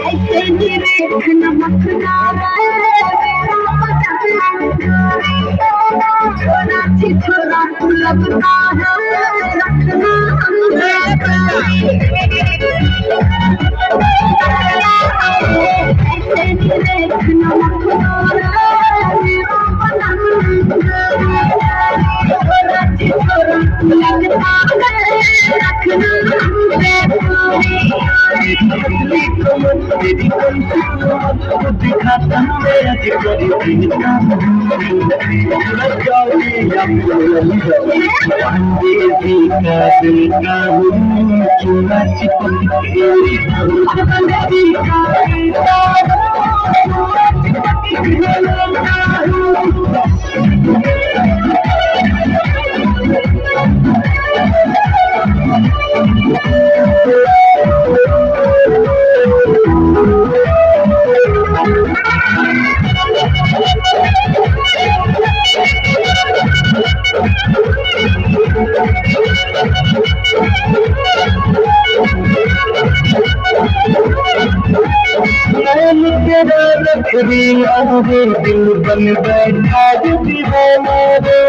ऐसे ही देखना मखना छोरा छी छोरा तू लगता है रखना ऐसे ही देखना मखना छोरा छी छोरा तू लगता है रखना तेरी दिखाता मेरा दिल बन बैठा दीवाना रे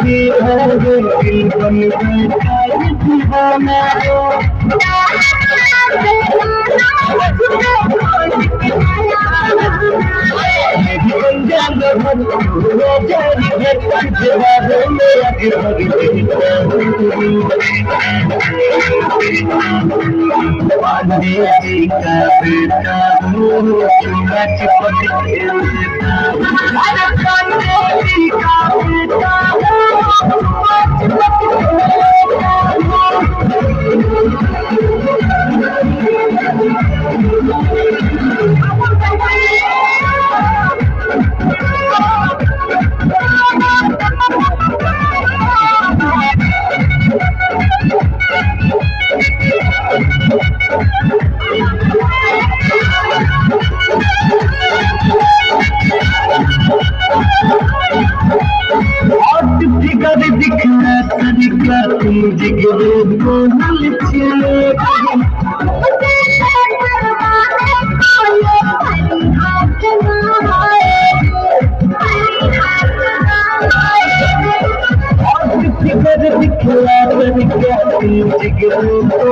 दिल बन बैठा दीवाना दिखना तरीका तुम जिगरे को दिखला तरीका तुम जिगरे को